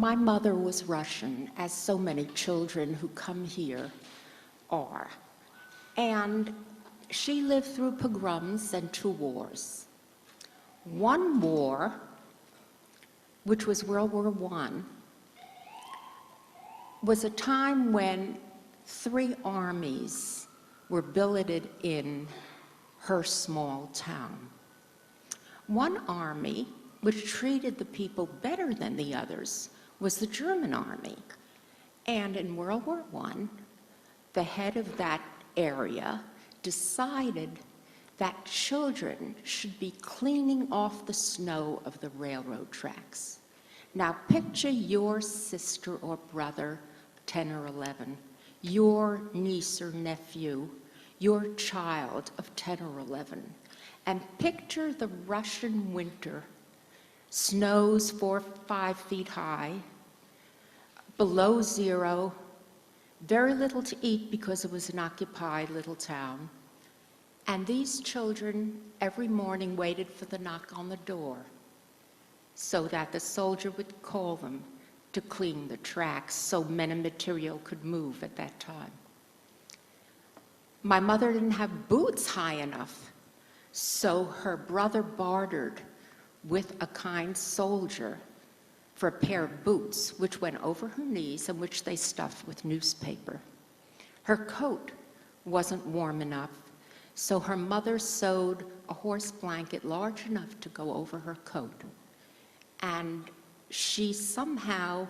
My mother was Russian, as so many children who come here are. And she lived through pogroms and 2 wars. One war, which was World War I, was a time when 3 armies were billeted in her small town. One army, which treated the people better than the others, was the German army. And in World War I, the head of that area decided that children should be cleaning off the snow of the railroad tracks. Now picture your sister or brother, 10 or 11, your niece or nephew, your child of 10 or 11, and picture the Russian winter, snows 4 or 5 feet high, below 0, very little to eat because it was an occupied little town. And these children every morning waited for the knock on the door so that the soldier would call them to clean the tracks so men and material could move at that time. My mother didn't have boots high enough, so her brother bartered with a kind soldier for a pair of boots, which went over her knees and which they stuffed with newspaper. Her coat wasn't warm enough, so her mother sewed a horse blanket large enough to go over her coat. And she somehow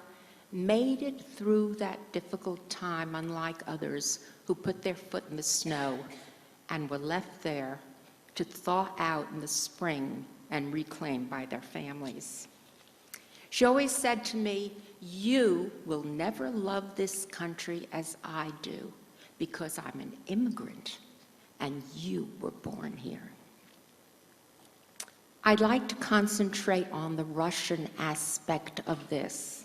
made it through that difficult time, unlike others who put their foot in the snow and were left there to thaw out in the spring and reclaimed by their families. She always said to me, "You will never love this country as I do, because I'm an immigrant and you were born here." I'd like to concentrate on the Russian aspect of this.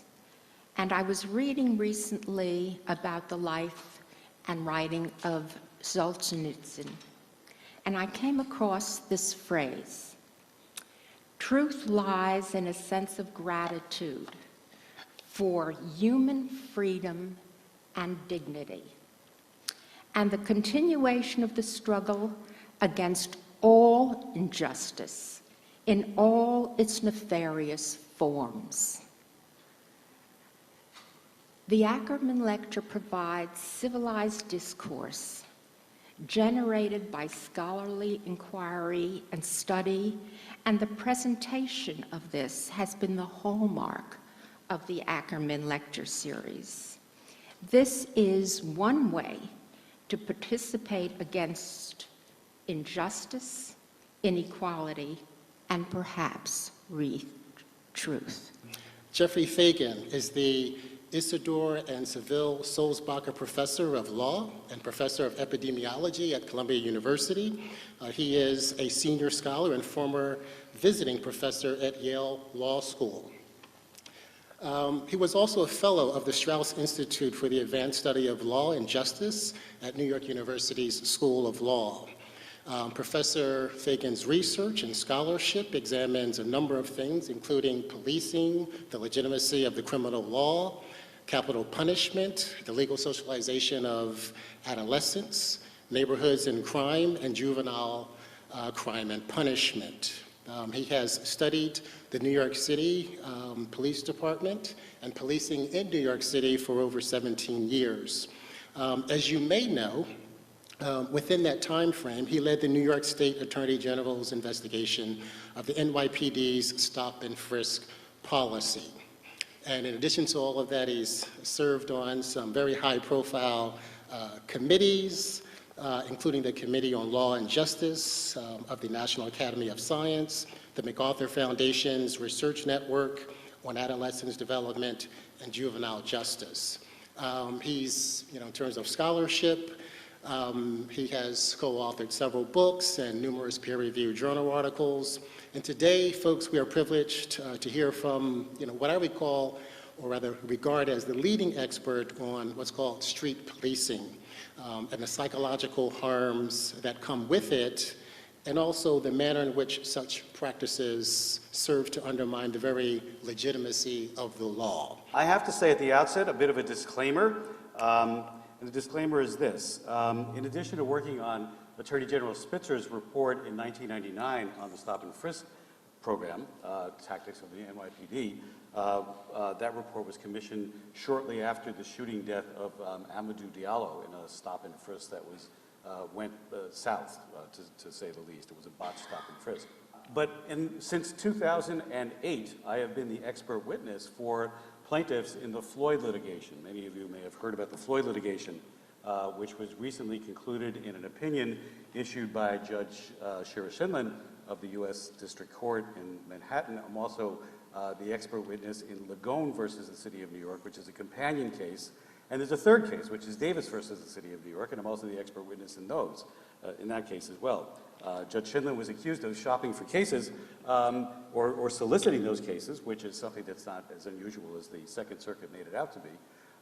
And I was reading recently about the life and writing of Solzhenitsyn, and I came across this phrase: "Truth lies in a sense of gratitude for human freedom and dignity, and the continuation of the struggle against all injustice in all its nefarious forms." The Ackerman Lecture provides civilized discourse generated by scholarly inquiry and study, and the presentation of this has been the hallmark of the Ackerman Lecture Series. This is one way to participate against injustice, inequality, and perhaps read truth. Jeffrey Fagan is the Isidore and Seville Sulzbacher Professor of Law and Professor of Epidemiology at Columbia University. He is a senior scholar and former visiting professor at Yale Law School. He was also a fellow of the Strauss Institute for the Advanced Study of Law and Justice at New York University's School of Law. Professor Fagan's research and scholarship examines a number of things, including policing, the legitimacy of the criminal law, capital punishment, the legal socialization of adolescents, neighborhoods and crime, and juvenile crime and punishment. He has studied the New York City Police Department and policing in New York City for over 17 years. As you may know, within that time frame, he led the New York State Attorney General's investigation of the NYPD's stop and frisk policy. And in addition to all of that, he's served on some very high-profile committees, including the Committee on Law and Justice of the National Academy of Science, the MacArthur Foundation's Research Network on Adolescence Development and Juvenile Justice. He's, in terms of scholarship, he has co-authored several books and numerous peer-reviewed journal articles. And today, folks, we are privileged to hear from, what I would call, or rather regard as the leading expert on what's called street policing and the psychological harms that come with it, and also the manner in which such practices serve to undermine the very legitimacy of the law. I have to say at the outset a bit of a disclaimer. And the disclaimer is this. In addition to working on Attorney General Spitzer's report in 1999 on the stop and frisk program, tactics of the NYPD, that report was commissioned shortly after the shooting death of Amadou Diallo in a stop and frisk that went south, to say the least. It was a botched stop and frisk. But since 2008, I have been the expert witness for plaintiffs in the Floyd litigation. Many of you may have heard about the Floyd litigation, which was recently concluded in an opinion issued by Judge Shira Shinlin of the U.S. District Court in Manhattan. I'm also the expert witness in Lagone versus the City of New York, which is a companion case. And there's a third case, which is Davis versus the City of New York, and I'm also the expert witness in those, in that case as well. Judge Shinlin was accused of shopping for cases or soliciting those cases, which is something that's not as unusual as the Second Circuit made it out to be.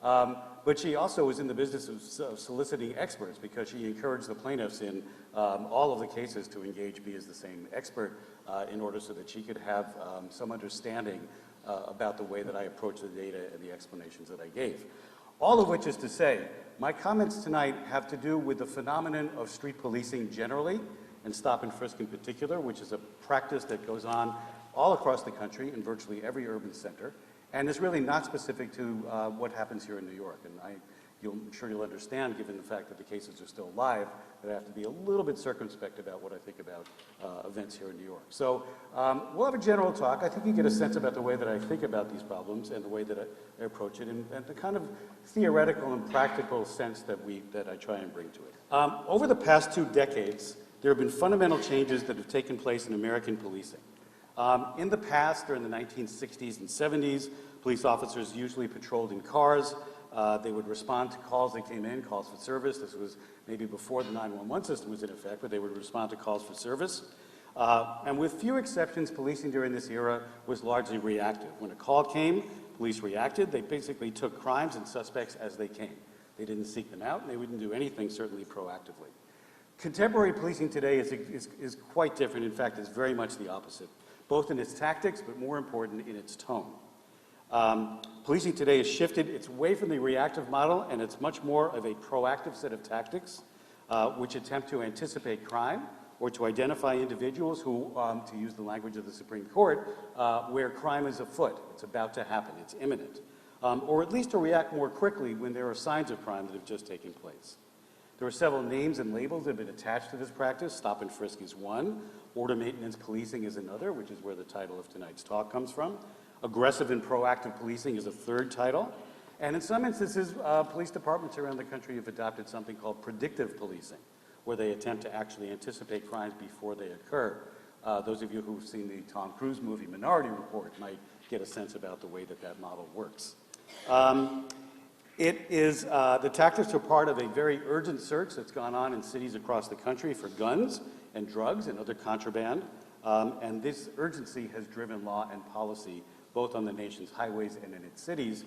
But she also was in the business of soliciting experts because she encouraged the plaintiffs in all of the cases to engage me as the same expert in order so that she could have some understanding about the way that I approach the data and the explanations that I gave. All of which is to say, my comments tonight have to do with the phenomenon of street policing generally, and stop and frisk in particular, which is a practice that goes on all across the country in virtually every urban center, and is really not specific to what happens here in New York. And I'm sure you'll understand, given the fact that the cases are still live, that I have to be a little bit circumspect about what I think about events here in New York. So we'll have a general talk. I think you get a sense about the way that I think about these problems and the way that I approach it, and the kind of theoretical and practical sense that I try and bring to it. Over the past 2 decades, there have been fundamental changes that have taken place in American policing. In the past, during the 1960s and 70s, police officers usually patrolled in cars. They would respond to calls that came in, calls for service. This was maybe before the 911 system was in effect, but they would respond to calls for service. And with few exceptions, policing during this era was largely reactive. When a call came, police reacted. They basically took crimes and suspects as they came. They didn't seek them out, and they wouldn't do anything, certainly proactively. Contemporary policing today is quite different. In fact, it's very much the opposite, both in its tactics, but more important, in its tone. Policing today has shifted. It's away from the reactive model, and it's much more of a proactive set of tactics which attempt to anticipate crime or to identify individuals who, to use the language of the Supreme Court, where crime is afoot. It's about to happen. It's imminent. Or at least to react more quickly when there are signs of crime that have just taken place. There are several names and labels that have been attached to this practice. Stop and frisk is one. Order maintenance policing is another, which is where the title of tonight's talk comes from. Aggressive and proactive policing is a third title. And in some instances, police departments around the country have adopted something called predictive policing, where they attempt to actually anticipate crimes before they occur. Those of you who've seen the Tom Cruise movie Minority Report might get a sense about the way that that model works. The tactics are part of a very urgent search that's gone on in cities across the country for guns and drugs and other contraband. And this urgency has driven law and policy both on the nation's highways and in its cities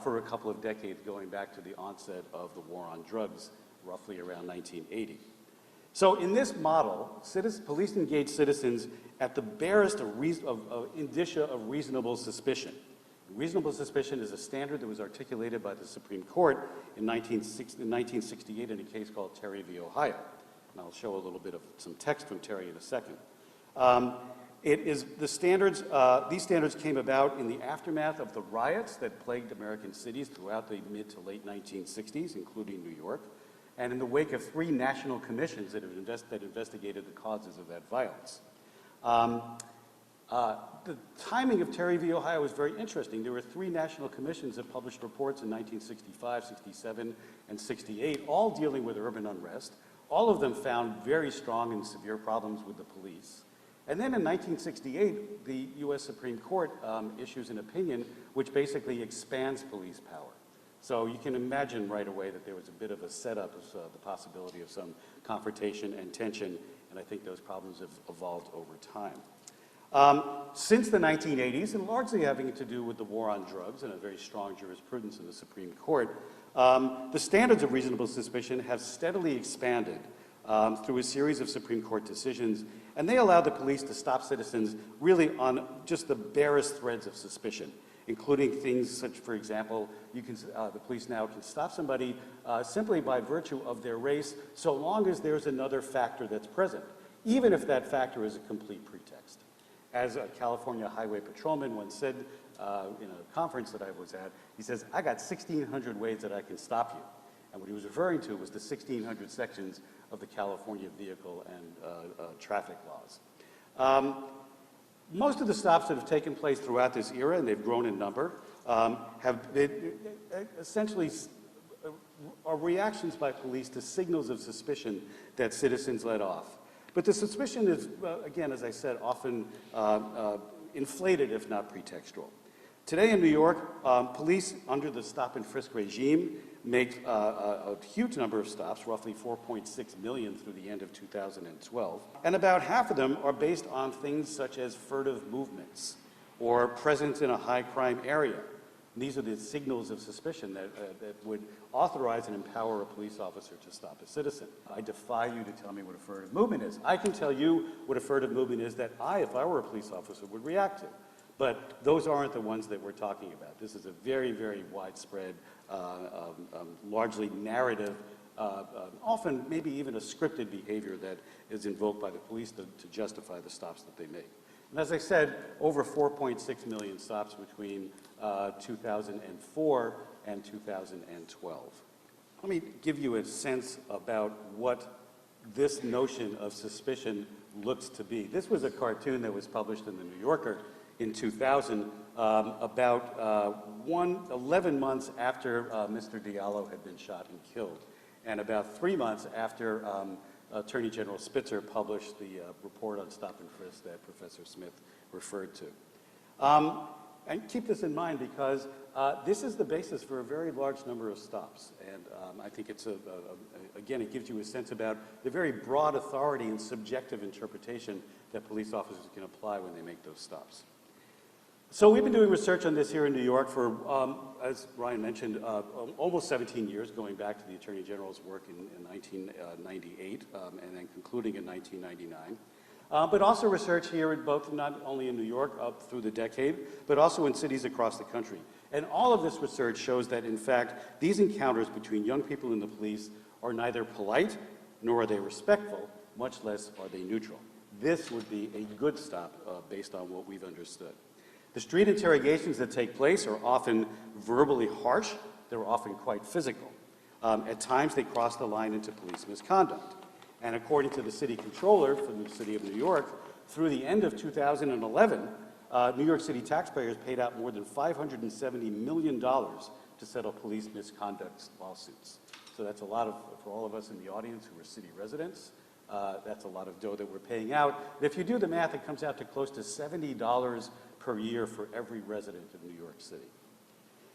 for a couple of decades, going back to the onset of the war on drugs, roughly around 1980. So in this model, police engage citizens at the barest of indicia of reasonable suspicion. Reasonable suspicion is a standard that was articulated by the Supreme Court in 1968 in a case called Terry v. Ohio. And I'll show a little bit of some text from Terry in a second. These standards came about in the aftermath of the riots that plagued American cities throughout the mid to late 1960s, including New York, and in the wake of 3 national commissions that investigated the causes of that violence. The timing of Terry v. Ohio was very interesting. There were 3 national commissions that published reports in 1965, 67, and 68, all dealing with urban unrest. All of them found very strong and severe problems with the police. And then in 1968, the U.S. Supreme Court issues an opinion which basically expands police power. So you can imagine right away that there was a bit of a setup of the possibility of some confrontation and tension, and I think those problems have evolved over time. Since the 1980s, and largely having to do with the war on drugs and a very strong jurisprudence in the Supreme Court, the standards of reasonable suspicion have steadily expanded through a series of Supreme Court decisions, and they allow the police to stop citizens really on just the barest threads of suspicion, including things such, for example, the police now can stop somebody simply by virtue of their race, so long as there's another factor that's present, even if that factor is a complete pretext. As a California highway patrolman once said in a conference that I was at, he says, "I got 1,600 ways that I can stop you." And what he was referring to was the 1,600 sections of the California vehicle and traffic laws. Most of the stops that have taken place throughout this era, and they've grown in number, have been essentially are reactions by police to signals of suspicion that citizens let off. But the suspicion is, again, as I said, often inflated, if not pretextual. Today in New York, police under the stop and frisk regime make a huge number of stops, roughly 4.6 million through the end of 2012. And about half of them are based on things such as furtive movements or presence in a high crime area. And these are the signals of suspicion that would authorize and empower a police officer to stop a citizen. I defy you to tell me what a furtive movement is. I can tell you what a furtive movement is that if I were a police officer, would react to. But those aren't the ones that we're talking about. This is a very, very widespread, largely narrative, often maybe even a scripted behavior that is invoked by the police to justify the stops that they make. And as I said, over 4.6 million stops between 2004 and 2012. Let me give you a sense about what this notion of suspicion looks to be. This was a cartoon that was published in the New Yorker in 2000, about 11 months after Mr. Diallo had been shot and killed, and about 3 months after Attorney General Spitzer published the report on stop and frisk that Professor Smith referred to. And keep this in mind because this is the basis for a very large number of stops. And I think it's, again, it gives you a sense about the very broad authority and subjective interpretation that police officers can apply when they make those stops. So we've been doing research on this here in New York for, as Ryan mentioned, almost 17 years, going back to the Attorney General's work in 1998 and then concluding in 1999. But also research here in both, not only in New York up through the decade, but also in cities across the country. And all of this research shows that, in fact, these encounters between young people and the police are neither polite nor are they respectful, much less are they neutral. This would be a good stop based on what we've understood. The street interrogations that take place are often verbally harsh. They're often quite physical. At times, they cross the line into police misconduct. And according to the city controller from the city of New York, through the end of 2011, New York City taxpayers paid out more than $570 million to settle police misconduct lawsuits. So that's a lot for all of us in the audience who are city residents. That's a lot of dough that we're paying out. And if you do the math, it comes out to close to $70 per year for every resident of New York City.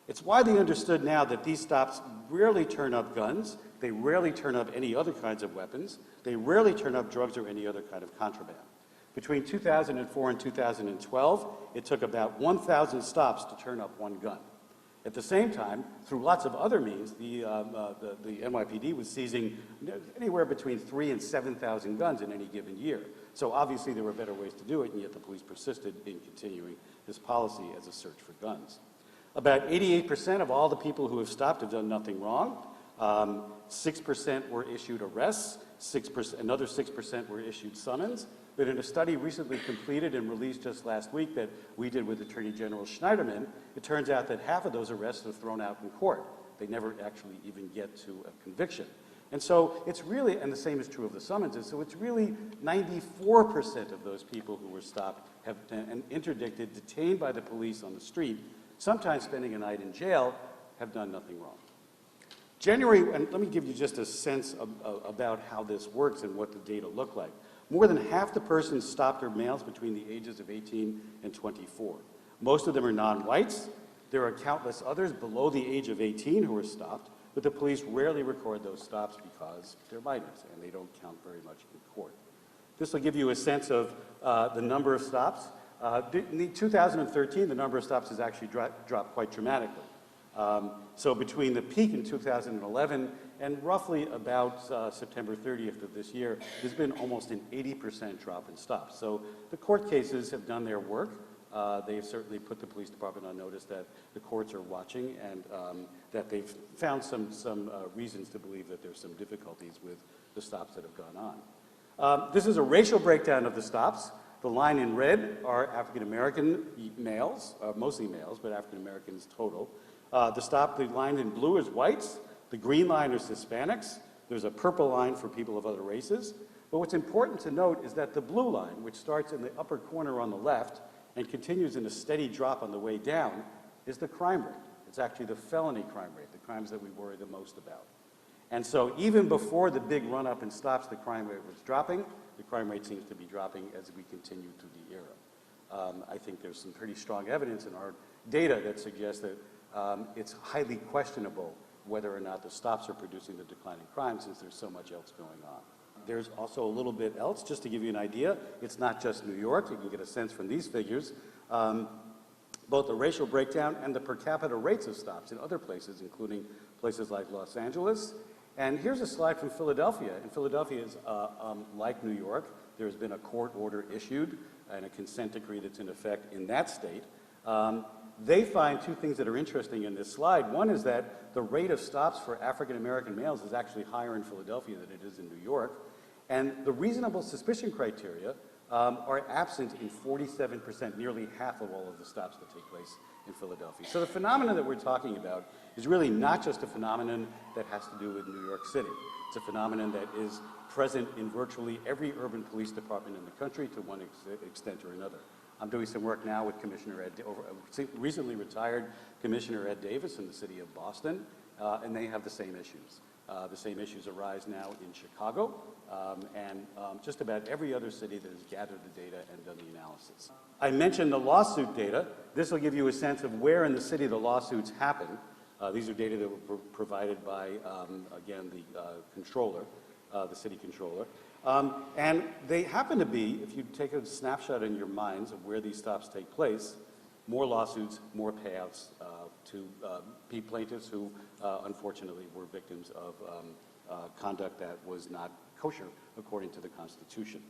It's widely understood now that these stops rarely turn up guns, they rarely turn up any other kinds of weapons, they rarely turn up drugs or any other kind of contraband. Between 2004 and 2012, it took about 1,000 stops to turn up one gun. At the same time, through lots of other means, the NYPD was seizing anywhere between 3,000 and 7,000 guns in any given year. So obviously there were better ways to do it, and yet the police persisted in continuing this policy as a search for guns. About 88% of all the people who have stopped have done nothing wrong. 6% were issued arrests, another 6% were issued summons. But in a study recently completed and released just last week that we did with Attorney General Schneiderman, it turns out that half of those arrests are thrown out in court. They never actually even get to a conviction. And so it's really, and the same is true of the summonses, so it's really 94% of those people who were stopped have been interdicted, detained by the police on the street, sometimes spending a night in jail, have done nothing wrong. January, and let me give you just a sense about how this works and what the data look like. More than half the persons stopped are males between the ages of 18 and 24. Most of them are non-whites. There are countless others below the age of 18 who are stopped, but the police rarely record those stops because they're minors and they don't count very much in court. This will give you a sense of the number of stops. In 2013, the number of stops has actually dropped quite dramatically. So between the peak in 2011 and roughly about September 30th of this year, there's been almost an 80% drop in stops. So the court cases have done their work. They have certainly put the police department on notice that the courts are watching and that they've found some reasons to believe that there's some difficulties with the stops that have gone on. This is a racial breakdown of the stops. The line in red are African-American males, mostly males, but African-Americans total. The line in blue is whites. The green line is Hispanics. There's a purple line for people of other races. But what's important to note is that the blue line, which starts in the upper corner on the left and continues in a steady drop on the way down, is the crime rate. It's actually the felony crime rate, the crimes that we worry the most about. And so even before the big run-up in stops, the crime rate was dropping. The crime rate seems to be dropping as we continue through the era. I think there's some pretty strong evidence in our data that suggests that it's highly questionable whether or not the stops are producing the decline in crime, since there's so much else going on. There's also a little bit else, just to give you an idea. It's not just New York. You can get a sense from these figures. Both the racial breakdown and the per capita rates of stops in other places, including places like Los Angeles. And here's a slide from Philadelphia. And Philadelphia is like New York. There's been a court order issued and a consent decree that's in effect in that state. They find two things that are interesting in this slide. One is that the rate of stops for African-American males is actually higher in Philadelphia than it is in New York. And the reasonable suspicion criteria are absent in 47%, nearly half of all of the stops that take place in Philadelphia. So the phenomenon that we're talking about is really not just a phenomenon that has to do with New York City. It's a phenomenon that is present in virtually every urban police department in the country to one extent or another. I'm doing some work now with recently retired Commissioner Ed Davis in the city of Boston, and they have the same issues. The same issues arise now in Chicago and just about every other city that has gathered the data and done the analysis. I mentioned the lawsuit data. This will give you a sense of where in the city the lawsuits happen. These are data that were provided by, again, the controller, the city controller. And they happen to be, if you take a snapshot in your minds of where these stops take place, more lawsuits, more payouts to plaintiffs who unfortunately were victims of conduct that was not kosher according to the Constitution.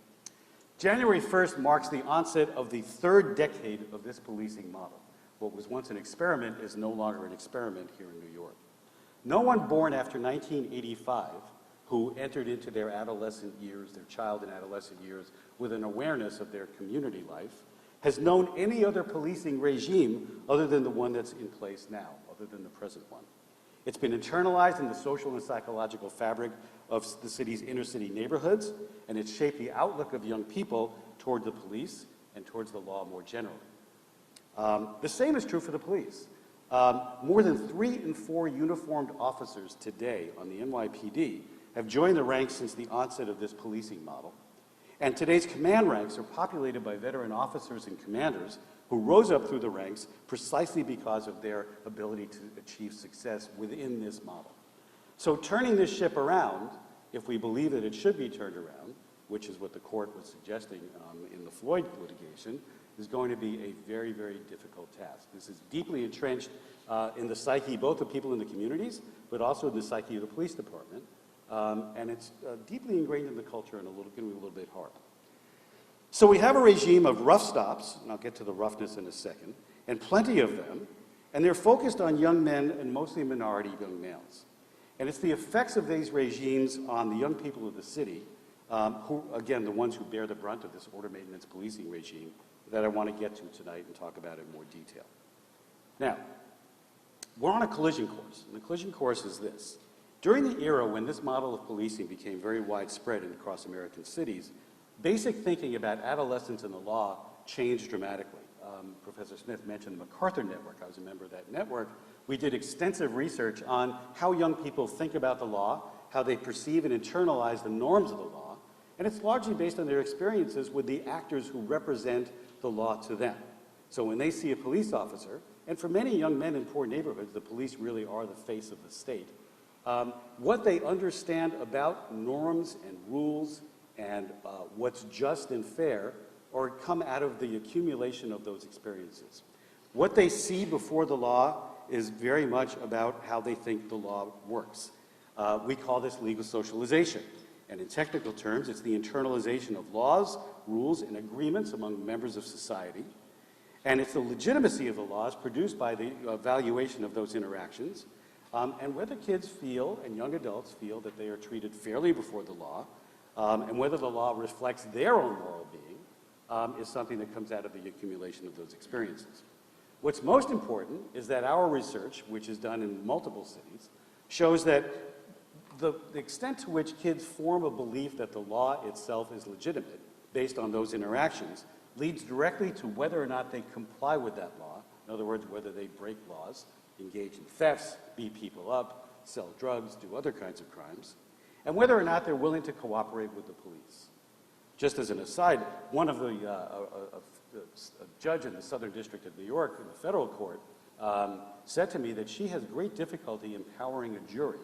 January 1st marks the onset of the third decade of this policing model. What was once an experiment is no longer an experiment here in New York. No one born after 1985 who entered into their adolescent years, their child and adolescent years, with an awareness of their community life, has known any other policing regime other than the one that's in place now, other than the present one. It's been internalized in the social and psychological fabric of the city's inner city neighborhoods, and it's shaped the outlook of young people toward the police and towards the law more generally. The same is true for the police. More than 3 in 4 uniformed officers today on the NYPD have joined the ranks since the onset of this policing model. And today's command ranks are populated by veteran officers and commanders who rose up through the ranks precisely because of their ability to achieve success within this model. So turning this ship around, if we believe that it should be turned around, which is what the court was suggesting in the Floyd litigation, is going to be a very, very difficult task. This is deeply entrenched in the psyche both of people in the communities, but also in the psyche of the police department. And it's deeply ingrained in the culture and going to be a little bit hard. So we have a regime of rough stops, and I'll get to the roughness in a second, and plenty of them, and they're focused on young men and mostly minority young males. And it's the effects of these regimes on the young people of the city, who, again, the ones who bear the brunt of this order maintenance policing regime, that I want to get to tonight and talk about in more detail. Now, we're on a collision course, and the collision course is this. During the era when this model of policing became very widespread across American cities, basic thinking about adolescence and the law changed dramatically. Professor Smith mentioned the MacArthur Network. I was a member of that network. We did extensive research on how young people think about the law, how they perceive and internalize the norms of the law, and it's largely based on their experiences with the actors who represent the law to them. So when they see a police officer, and for many young men in poor neighborhoods, the police really are the face of the state, what they understand about norms and rules and what's just and fair or come out of the accumulation of those experiences. What they see before the law is very much about how they think the law works. We call this legal socialization. And in technical terms, it's the internalization of laws, rules, and agreements among members of society. And it's the legitimacy of the laws produced by the evaluation of those interactions. And whether kids feel, and young adults feel, that they are treated fairly before the law, and whether the law reflects their own moral being, is something that comes out of the accumulation of those experiences. What's most important is that our research, which is done in multiple cities, shows that the extent to which kids form a belief that the law itself is legitimate based on those interactions leads directly to whether or not they comply with that law. In other words, whether they break laws, engage in thefts, beat people up, sell drugs, do other kinds of crimes, and whether or not they're willing to cooperate with the police. Just as an aside, one of the a judge in the Southern District of New York in the federal court said to me that she has great difficulty empowering a jury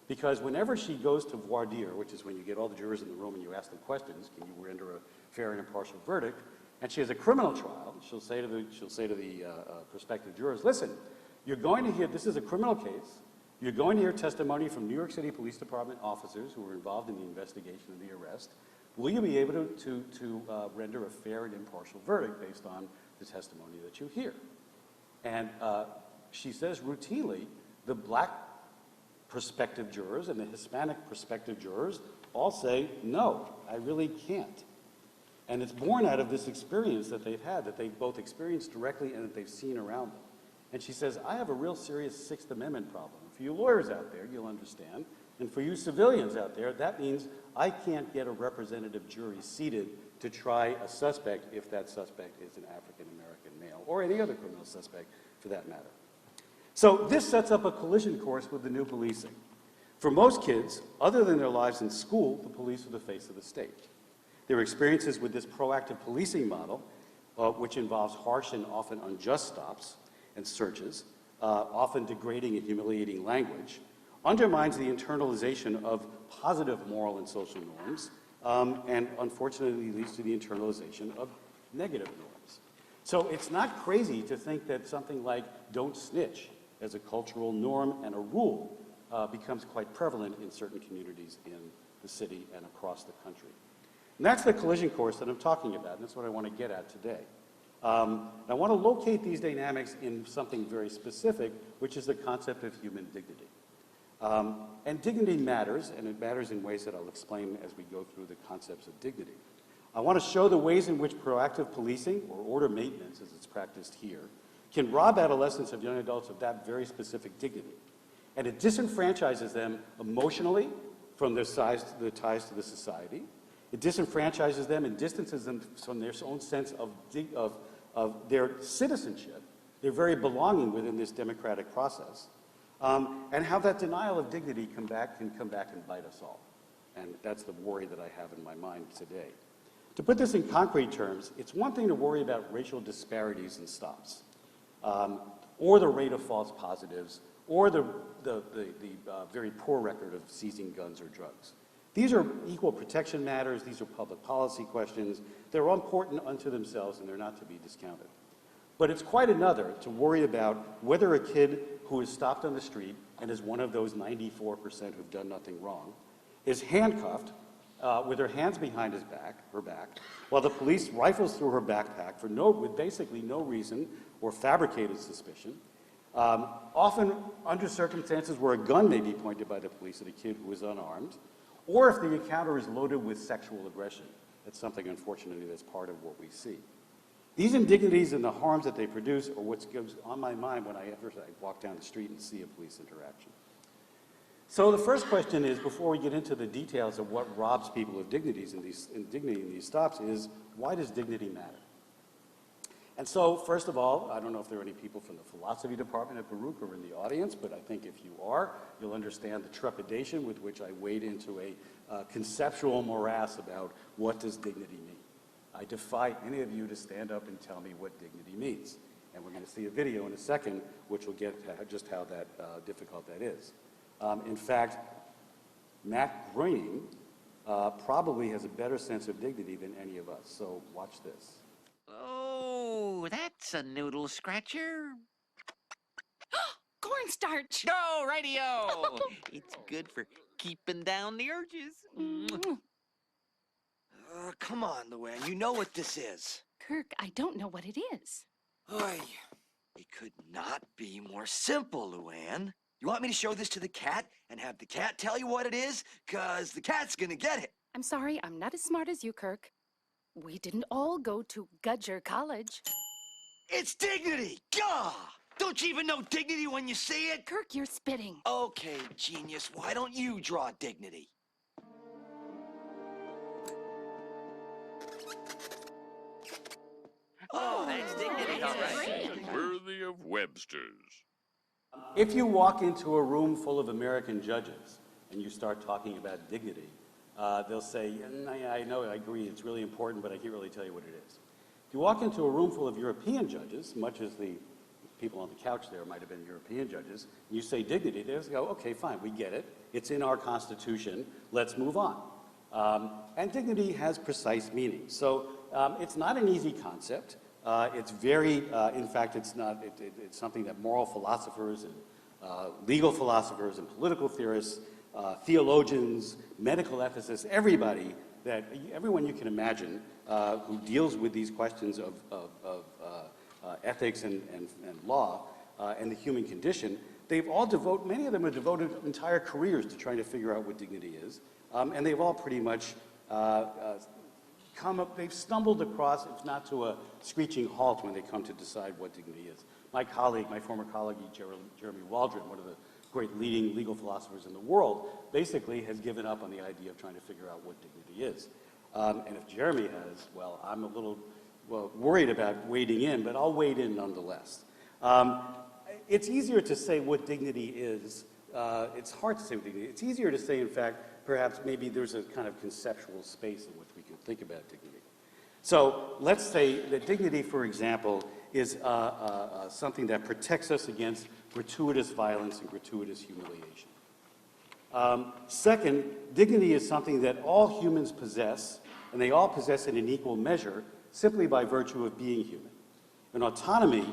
because whenever she goes to voir dire, which is when you get all the jurors in the room and you ask them questions, can you render a fair and impartial verdict, and she has a criminal trial, she'll say to the prospective jurors, listen, you're going to hear, this is a criminal case, you're going to hear testimony from New York City Police Department officers who were involved in the investigation of the arrest. Will you be able to render a fair and impartial verdict based on the testimony that you hear? And she says routinely, the black prospective jurors and the Hispanic prospective jurors all say, no, I really can't. And it's born out of this experience that they've had, that they've both experienced directly and that they've seen around them. And she says, I have a real serious Sixth Amendment problem. For you lawyers out there, you'll understand. And for you civilians out there, that means I can't get a representative jury seated to try a suspect if that suspect is an African-American male, or any other criminal suspect for that matter. So this sets up a collision course with the new policing. For most kids, other than their lives in school, the police are the face of the state. Their experiences with this proactive policing model, which involves harsh and often unjust stops and searches, often degrading and humiliating language, undermines the internalization of positive moral and social norms, and unfortunately leads to the internalization of negative norms. So it's not crazy to think that something like don't snitch as a cultural norm and a rule becomes quite prevalent in certain communities in the city and across the country. And that's the collision course that I'm talking about, and that's what I want to get at today. I want to locate these dynamics in something very specific, which is the concept of human dignity. And dignity matters, and it matters in ways that I'll explain as we go through the concepts of dignity. I want to show the ways in which proactive policing, or order maintenance as it's practiced here, can rob adolescents of young adults of that very specific dignity. And it disenfranchises them emotionally from their ties to the society. It disenfranchises them and distances them from their own sense of their citizenship, their very belonging within this democratic process. And how that denial of dignity can come back and bite us all. And that's the worry that I have in my mind today. To put this in concrete terms, it's one thing to worry about racial disparities in stops, or the rate of false positives, or the very poor record of seizing guns or drugs. These are equal protection matters, these are public policy questions. They're important unto themselves and they're not to be discounted. But it's quite another to worry about whether a kid who is stopped on the street and is one of those 94% who've done nothing wrong is handcuffed with her hands behind her back, while the police rifles through her backpack with basically no reason or fabricated suspicion, often under circumstances where a gun may be pointed by the police at a kid who is unarmed, or if the encounter is loaded with sexual aggression. That's something, unfortunately, that's part of what we see. These indignities and the harms that they produce are what goes on my mind when I walk down the street and see a police interaction. So the first question is, before we get into the details of what robs people of dignity in these stops, is why does dignity matter? And so, first of all, I don't know if there are any people from the philosophy department at Baruch or in the audience, but I think if you are, you'll understand the trepidation with which I wade into a conceptual morass about what does dignity mean. I defy any of you to stand up and tell me what dignity means. And we're going to see a video in a second which will get just how difficult that is. In fact, Matt Groening probably has a better sense of dignity than any of us. So watch this. Oh, that's a noodle scratcher. cornstarch. Go, radio! It's good for keeping down the urges. Come on, Luann, you know what this is. Kirk, I don't know what it is. Oy, it could not be more simple, Luann. You want me to show this to the cat and have the cat tell you what it is? 'Cause the cat's gonna get it. I'm sorry, I'm not as smart as you, Kirk. We didn't all go to Gudger College. It's dignity! Gah! Don't you even know dignity when you see it? Kirk, you're spitting. Okay, genius, why don't you draw dignity? Oh, that's dignity, all right. Worthy of Webster's. If you walk into a room full of American judges and you start talking about dignity, they'll say, I know, I agree, it's really important, but I can't really tell you what it is. If you walk into a room full of European judges, much as the people on the couch there might have been European judges, and you say dignity, they'll go, okay, fine, we get it. It's in our Constitution. Let's move on. And dignity has precise meaning. So it's not an easy concept. It's very, in fact, it's something that moral philosophers and legal philosophers and political theorists, theologians, medical ethicists, everyone you can imagine who deals with these questions of ethics and law and the human condition, many of them have devoted entire careers to trying to figure out what dignity is. And they've all pretty much they've stumbled across, if not to a screeching halt when they come to decide what dignity is. My former colleague, Jeremy Waldron, one of the great leading legal philosophers in the world, basically has given up on the idea of trying to figure out what dignity is. And if Jeremy has, well, I'm a little worried about wading in, but I'll wade in nonetheless. It's easier to say what dignity is. It's hard to say what dignity is. It's easier to say, in fact, perhaps maybe there's a kind of conceptual space in which we can think about dignity. So let's say that dignity, for example, is something that protects us against gratuitous violence and gratuitous humiliation. Second, dignity is something that all humans possess, and they all possess it in equal measure, simply by virtue of being human. And autonomy,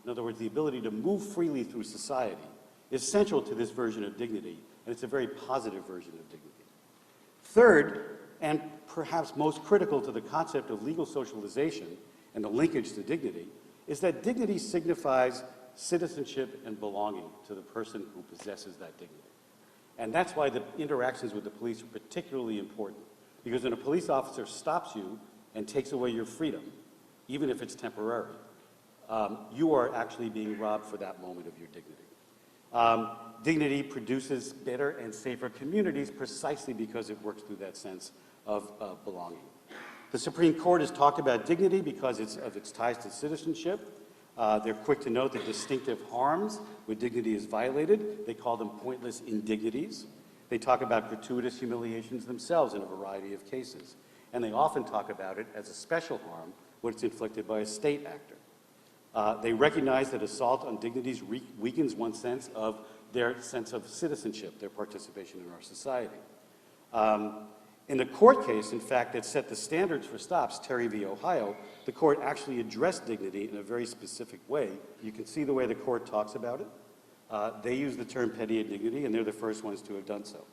in other words, the ability to move freely through society, is central to this version of dignity, and it's a very positive version of dignity. Third, and perhaps most critical to the concept of legal socialization and the linkage to dignity, is that dignity signifies citizenship and belonging to the person who possesses that dignity. And that's why the interactions with the police are particularly important, because when a police officer stops you and takes away your freedom, even if it's temporary, you are actually being robbed for that moment of your dignity. Dignity produces better and safer communities precisely because it works through that sense of belonging. The Supreme Court has talked about dignity because of its ties to citizenship. They're quick to note the distinctive harms when dignity is violated. They call them pointless indignities. They talk about gratuitous humiliations themselves in a variety of cases. And they often talk about it as a special harm when it's inflicted by a state actor. They recognize that assault on dignities weakens one's sense of their sense of citizenship, their participation in our society. In the court case, in fact, that set the standards for stops, Terry v. Ohio, the court actually addressed dignity in a very specific way. You can see the way the court talks about it. They use the term petty indignity, and they're the first ones to have done so.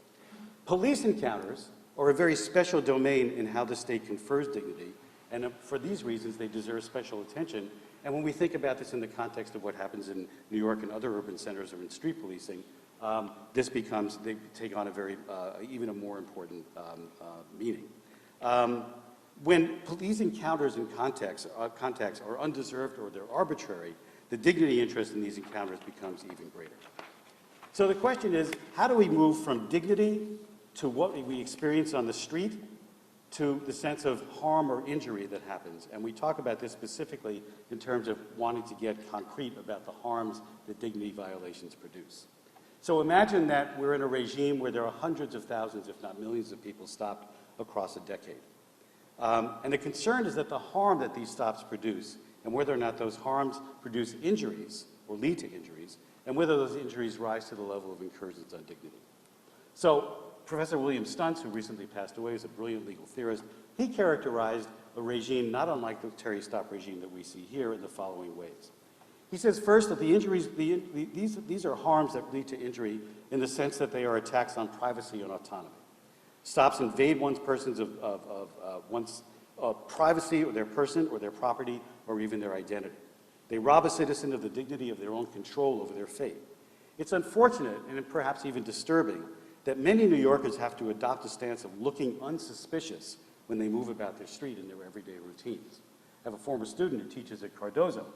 Police encounters are a very special domain in how the state confers dignity, and for these reasons, they deserve special attention. And when we think about this in the context of what happens in New York and other urban centers or in street policing, they take on a very, even a more important meaning. When police encounters and contacts are undeserved or they're arbitrary, the dignity interest in these encounters becomes even greater. So the question is, how do we move from dignity to what we experience on the street to the sense of harm or injury that happens? And we talk about this specifically in terms of wanting to get concrete about the harms that dignity violations produce. So imagine that we're in a regime where there are hundreds of thousands, if not millions of people stopped across a decade. And the concern is that the harm that these stops produce, and whether or not those harms produce injuries or lead to injuries, and whether those injuries rise to the level of incursions on dignity. So Professor William Stuntz, who recently passed away, is a brilliant legal theorist. He characterized a regime not unlike the Terry stop regime that we see here in the following ways. He says first that the injuries, these are harms that lead to injury in the sense that they are attacks on privacy and autonomy. Stops invade one's one's privacy or their person or their property or even their identity. They rob a citizen of the dignity of their own control over their fate. It's unfortunate and perhaps even disturbing that many New Yorkers have to adopt a stance of looking unsuspicious when they move about their street in their everyday routines. I have a former student who teaches at Cardozo,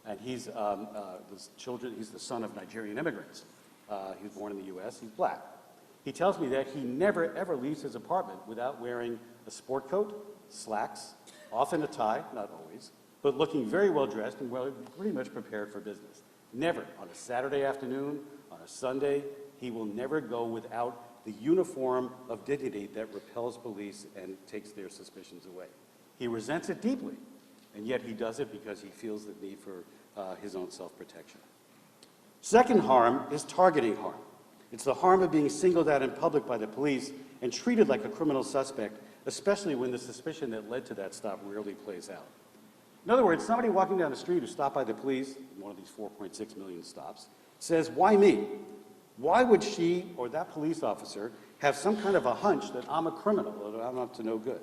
and he's the son of Nigerian immigrants. He was born in the U.S., he's black. He tells me that he never ever leaves his apartment without wearing a sport coat, slacks, often a tie, not always, but looking very well dressed and pretty much prepared for business. Never, on a Saturday afternoon, on a Sunday, he will never go without the uniform of dignity that repels police and takes their suspicions away. He resents it deeply, and yet he does it because he feels the need for his own self-protection. Second harm is targeting harm. It's the harm of being singled out in public by the police and treated like a criminal suspect, especially when the suspicion that led to that stop rarely plays out. In other words, somebody walking down the street who stopped by the police, one of these 4.6 million stops, says, "Why me?" Why would she or that police officer have some kind of a hunch that I'm a criminal, or that I'm up to no good?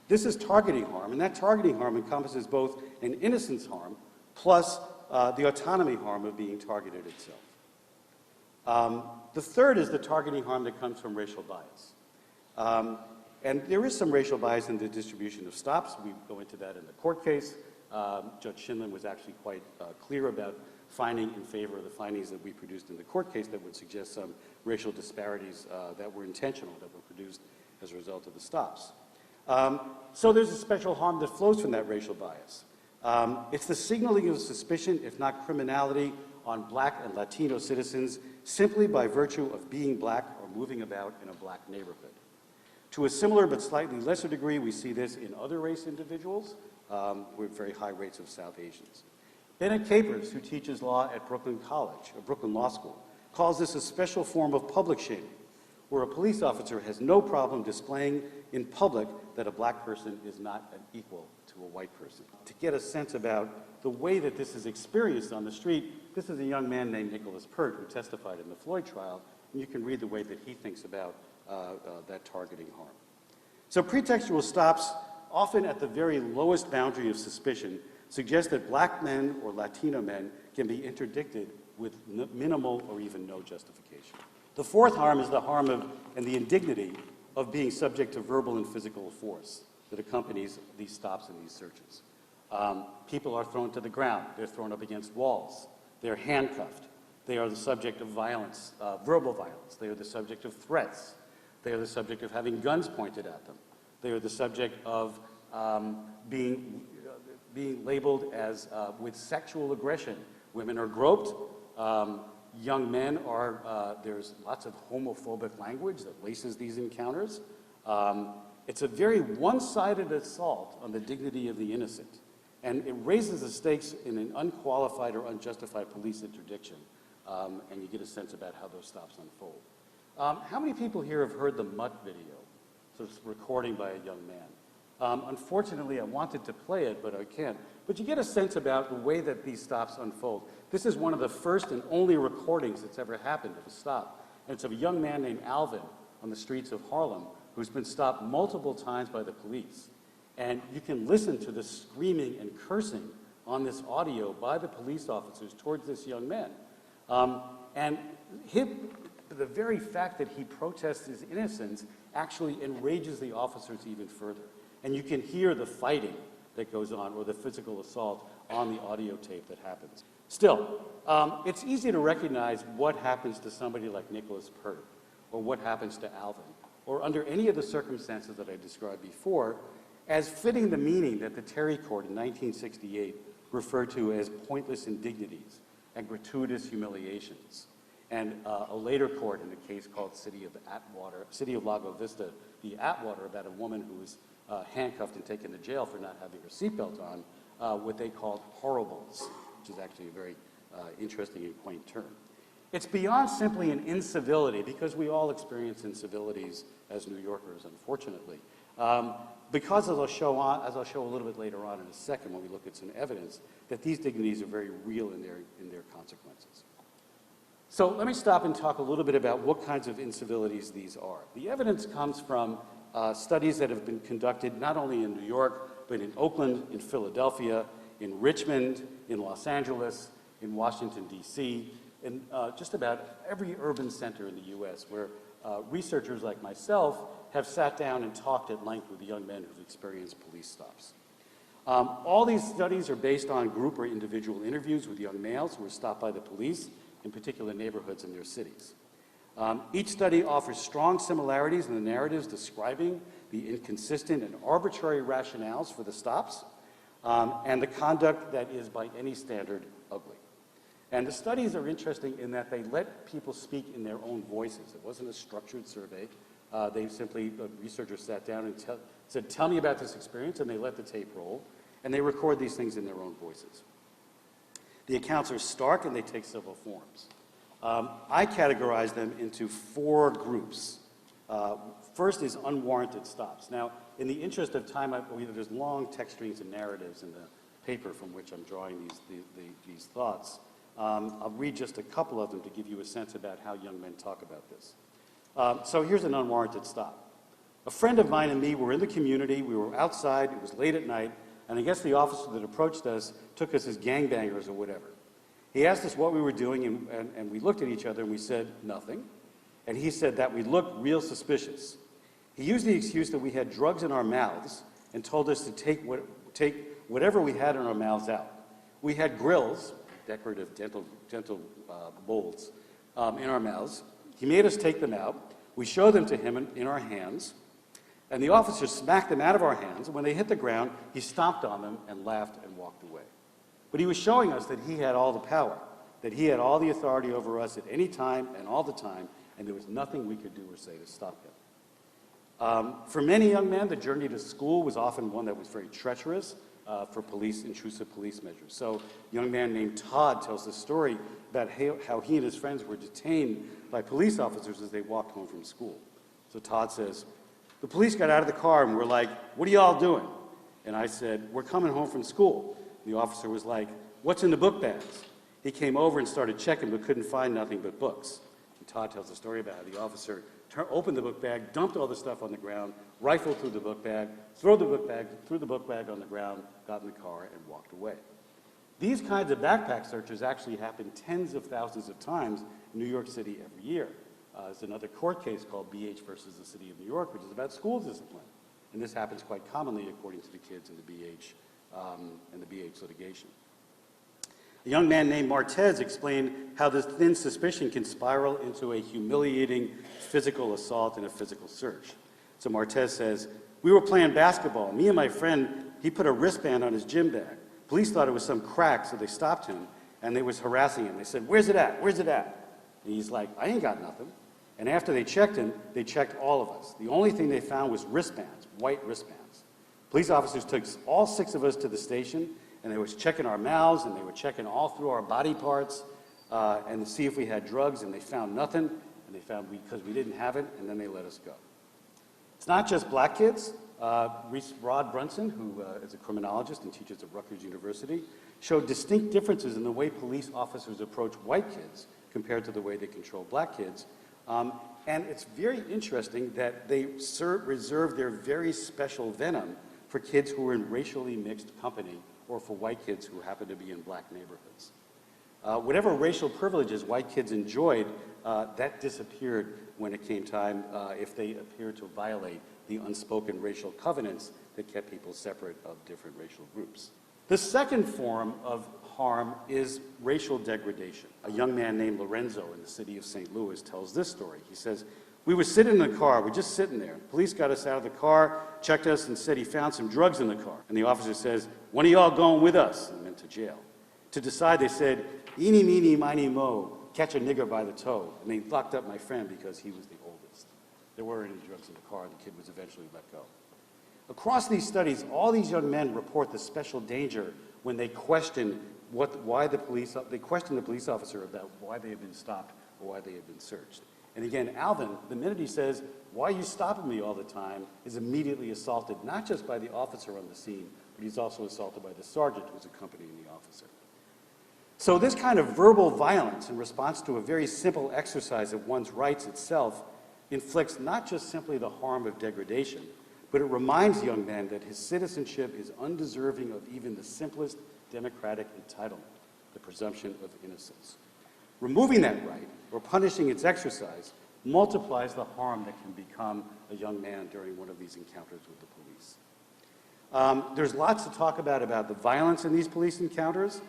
This is targeting harm, and that targeting harm encompasses both an innocence harm plus the autonomy harm of being targeted itself. The third is the targeting harm that comes from racial bias. And there is some racial bias in the distribution of stops. We go into that in the court case. Judge Shinlin was actually quite clear about finding in favor of the findings that we produced in the court case that would suggest some racial disparities that were intentional, that were produced as a result of the stops. So there's a special harm that flows from that racial bias. It's the signaling of suspicion, if not criminality, on black and Latino citizens simply by virtue of being black or moving about in a black neighborhood. To a similar but slightly lesser degree, we see this in other race individuals with very high rates of South Asians. Bennett Capers, who teaches law at Brooklyn College, or Brooklyn Law School, calls this a special form of public shaming, where a police officer has no problem displaying in public that a black person is not an equal to a white person. To get a sense about the way that this is experienced on the street, this is a young man named Nicholas Pert who testified in the Floyd trial, and you can read the way that he thinks about that targeting harm. So pretextual stops, often at the very lowest boundary of suspicion, suggest that black men or Latino men can be interdicted with minimal or even no justification. The fourth harm is the harm of, and the indignity of being subject to verbal and physical force that accompanies these stops and these searches. People are thrown to the ground. They're thrown up against walls. They're handcuffed. They are the subject of violence, verbal violence. They are the subject of threats. They are the subject of having guns pointed at them. They are the subject of being labeled as with sexual aggression. Women are groped. Young men are, there's lots of homophobic language that laces these encounters. It's a very one-sided assault on the dignity of the innocent. And it raises the stakes in an unqualified or unjustified police interdiction. And you get a sense about how those stops unfold. How many people here have heard the Mutt video? So it's a recording by a young man. Unfortunately, I wanted to play it, but I can't. But you get a sense about the way that these stops unfold. This is one of the first and only recordings that's ever happened of a stop. And it's of a young man named Alvin on the streets of Harlem who's been stopped multiple times by the police. And you can listen to the screaming and cursing on this audio by the police officers towards this young man. And the very fact that he protests his innocence actually enrages the officers even further. And you can hear the fighting that goes on, or the physical assault on the audio tape that happens. Still, it's easy to recognize what happens to somebody like Nicholas Pert, or what happens to Alvin, or under any of the circumstances that I described before, as fitting the meaning that the Terry Court in 1968 referred to as pointless indignities and gratuitous humiliations. And a later court in a case called City of Lago Vista, the Atwater, about a woman who was handcuffed and taken to jail for not having her seatbelt on, what they called horribles, which is actually a very interesting and quaint term. It's beyond simply an incivility, because we all experience incivilities as New Yorkers, unfortunately. Because as I'll show a little bit later on in a second when we look at some evidence, that these dignities are very real in their consequences. So let me stop and talk a little bit about what kinds of incivilities these are. The evidence comes from studies that have been conducted not only in New York, but in Oakland, in Philadelphia, in Richmond, in Los Angeles, in Washington, D.C., in just about every urban center in the U.S. where researchers like myself have sat down and talked at length with young men who've experienced police stops. All these studies are based on group or individual interviews with young males who were stopped by the police in particular neighborhoods in their cities. Each study offers strong similarities in the narratives describing the inconsistent and arbitrary rationales for the stops and the conduct that is by any standard ugly. And the studies are interesting in that they let people speak in their own voices. It wasn't a structured survey. Researchers sat down and said, tell me about this experience, and they let the tape roll, and they record these things in their own voices. The accounts are stark, and they take several forms. I categorize them into 4 groups. First is unwarranted stops. Now, in the interest of time, there's long text strings and narratives in the paper from which I'm drawing these thoughts. I'll read just a couple of them to give you a sense about how young men talk about this. So here's an unwarranted stop. A friend of mine and me were in the community. We were outside. It was late at night. And I guess the officer that approached us took us as gangbangers or whatever. He asked us what we were doing, and we looked at each other and we said, nothing. And he said that we looked real suspicious. He used the excuse that we had drugs in our mouths and told us to take whatever we had in our mouths out. We had grills, decorative dental molds, in our mouths. He made us take them out. We showed them to him in our hands, and the officer smacked them out of our hands, and when they hit the ground, he stomped on them and laughed and walked away. But he was showing us that he had all the power, that he had all the authority over us at any time and all the time, and there was nothing we could do or say to stop him. For many young men, the journey to school was often one that was very treacherous for intrusive police measures. So a young man named Todd tells the story about how he and his friends were detained by police officers as they walked home from school. So Todd says, the police got out of the car and were like, what are y'all doing? And I said, we're coming home from school. And the officer was like, what's in the book bags? He came over and started checking but couldn't find nothing but books. And Todd tells the story about how the officer opened the book bag, dumped all the stuff on the ground, rifled through the book bag, threw the book bag on the ground, got in the car, and walked away. These kinds of backpack searches actually happen tens of thousands of times in New York City every year. There's another court case called BH versus the City of New York, which is about school discipline. And this happens quite commonly, according to the kids in the BH litigation. A young man named Martez explained how this thin suspicion can spiral into a humiliating physical assault and a physical search. So Martez says, we were playing basketball. Me and my friend, he put a wristband on his gym bag. Police thought it was some crack, so they stopped him, and they was harassing him. They said, where's it at? Where's it at? And he's like, I ain't got nothing. And after they checked him, they checked all of us. The only thing they found was wristbands, white wristbands. Police officers took all 6 of us to the station, and they was checking our mouths, and they were checking all through our body parts, and to see if we had drugs, and they found nothing, and they found because we didn't have it, and then they let us go. It's not just black kids. Rod Brunson, who is a criminologist and teaches at Rutgers University, showed distinct differences in the way police officers approach white kids compared to the way they control black kids. And it's very interesting that they reserve their very special venom for kids who are in racially mixed company or for white kids who happen to be in black neighborhoods. Whatever racial privileges white kids enjoyed, that disappeared when it came time if they appeared to violate the unspoken racial covenants that kept people separate of different racial groups. The second form of harm is racial degradation. A young man named Lorenzo in the city of St. Louis tells this story. He says, we were sitting in the car, we're just sitting there. Police got us out of the car, checked us, and said he found some drugs in the car. And the officer says, when are y'all going with us? And went to jail. To decide, they said, eeny, meeny, miny, mo, catch a nigger by the toe. And they locked up my friend because he was the oldest. There weren't any drugs in the car. The kid was eventually let go. Across these studies, all these young men report the special danger when they question the police officer about why they had been stopped or why they had been searched. And again, Alvin, the minute he says, "Why are you stopping me all the time?" is immediately assaulted, not just by the officer on the scene, but he's also assaulted by the sergeant who's accompanying the officer. So this kind of verbal violence in response to a very simple exercise of one's rights itself inflicts not just simply the harm of degradation, but it reminds young men that his citizenship is undeserving of even the simplest democratic entitlement, the presumption of innocence. Removing that right, or punishing its exercise, multiplies the harm that can become a young man during one of these encounters with the police. There's lots to talk about the violence in these police encounters,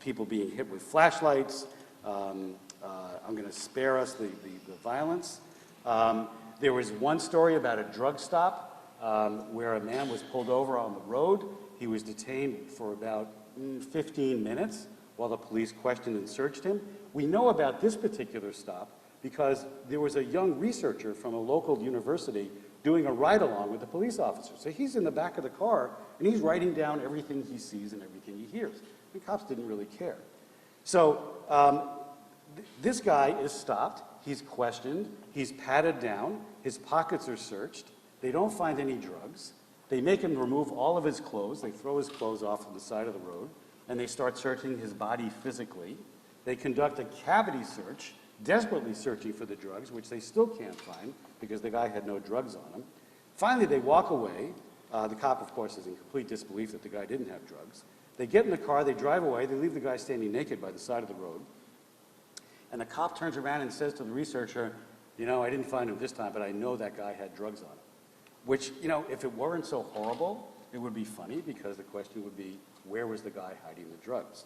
people being hit with flashlights. I'm going to spare us the violence. There was one story about a drug stop where a man was pulled over on the road. He was detained for about 15 minutes while the police questioned and searched him. We know about this particular stop because there was a young researcher from a local university doing a ride-along with the police officer. So he's in the back of the car, and he's writing down everything he sees and everything he hears. The cops didn't really care. So this guy is stopped. He's questioned. He's patted down. His pockets are searched. They don't find any drugs. They make him remove all of his clothes. They throw his clothes off on the side of the road, and they start searching his body physically. They conduct a cavity search, desperately searching for the drugs, which they still can't find because the guy had no drugs on him. Finally, they walk away. The cop, of course, is in complete disbelief that the guy didn't have drugs. They get in the car, they drive away, they leave the guy standing naked by the side of the road. And the cop turns around and says to the researcher, "You know, I didn't find him this time, but I know that guy had drugs on him." Which, you know, if it weren't so horrible, it would be funny because the question would be, where was the guy hiding the drugs?